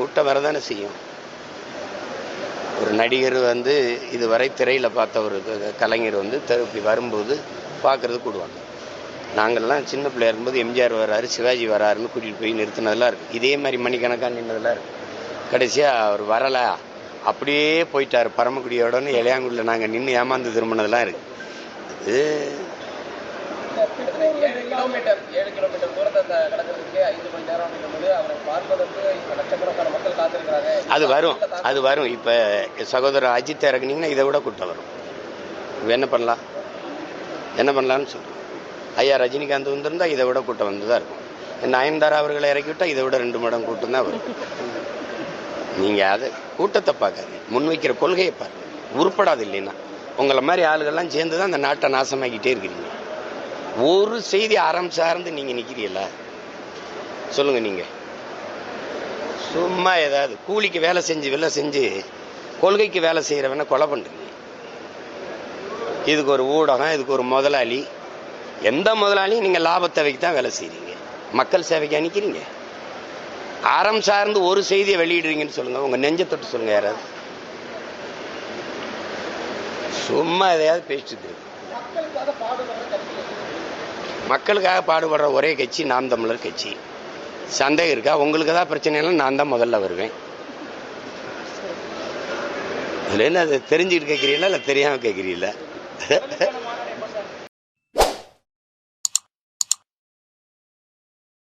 கூட்டம் வரதானே செய்யும். ஒரு நடிகர் வந்து இதுவரை திரையில் பார்த்த ஒரு கலைஞர் வந்து இப்படி வரும்போது பார்க்குறது கூடுவாங்க. நாங்கள்லாம் சின்ன பிள்ளையா இருக்கும்போது எம்ஜிஆர் வராரு, சிவாஜி வராருன்னு கூட்டிகிட்டு போய் நிறுத்தினதெல்லாம் இருக்குது. இதே மாதிரி மணிக்கணக்காக நின்றதெல்லாம் இருக்குது. கடைசியாக அவர் வரலை, அப்படியே போயிட்டார் பரமக்குடியோடன்னு இளையாங்குடியில் நாங்கள் நின்று ஏமாந்து திரும்பினதெல்லாம் இருக்குது. இது 7 கிலோமீட்டர் தூரத்தை கடக்கிறதுக்கு 5 மணி நேரம் அப்படிங்கும்போது அவரை பார்ப்பதற்கு லட்சக்கணக்கான மக்கள் காத்திருக்கிறாங்க. அது வரும். இப்போ சகோதரர் அஜித் இறக்குனீங்கன்னா இதை விட கூட்டம் வரும். இப்போ என்ன பண்ணலான்னு சொல்கிறோம். ஐயா ரஜினிகாந்த் வந்திருந்தால் இதை விட கூட்டம் வந்து தான் இருக்கும். நயன்தாரா அவர்களை இறக்கிவிட்டால் இதை விட 2 மடங்கு கூட்டம் தான் வரும். நீங்கள் அதை கூட்டத்தை பார்க்காது, முன்வைக்கிற கொள்கையை பாருங்க. உருப்படாது இல்லைன்னா உங்களை மாதிரி ஆளுகள்லாம் சேர்ந்து தான் அந்த நாட்டை நாசமாக்கிட்டே இருக்கிறீங்க. ஒரு செய்தி அறம் சார்ந்து நீங்கள் நிற்கிறீங்களா சொல்லுங்கள். நீங்கள் சும்மா ஏதாவது கூலிக்கு வேலை செஞ்சு கொள்கைக்கு வேலை செய்கிறவன கொலை பண்ணுறீங்க. இதுக்கு ஒரு ஊடகம், இதுக்கு ஒரு முதலாளி. எந்த முதலாளியும் நீங்கள் லாபத்தை வைக்க தான் வேலை செய்கிறீங்க, மக்கள் சேவைக்கு அனுக்கிறீங்க. அறம் சார்ந்து ஒரு செய்தியை வெளியிடுறீங்கன்னு சொல்லுங்கள். உங்கள் நெஞ்சை தொட்டு சொல்லுங்கள். யாராவது சும்மா எதையாவது பேசிட்டு இருக்கு. மக்களுக்காக பாடுபடுற ஒரே கட்சி நாம் தமிழர் கட்சி. சந்தேகம் இருக்கா? உங்களுக்கு தான் பிரச்சனைனா நான் தான் முதல்ல வருவேன். இதில் என்ன, அதை தெரிஞ்சுக்கிட்டு கேட்குறீங்களா இல்லை தெரியாமல் கேட்குறீங்களா?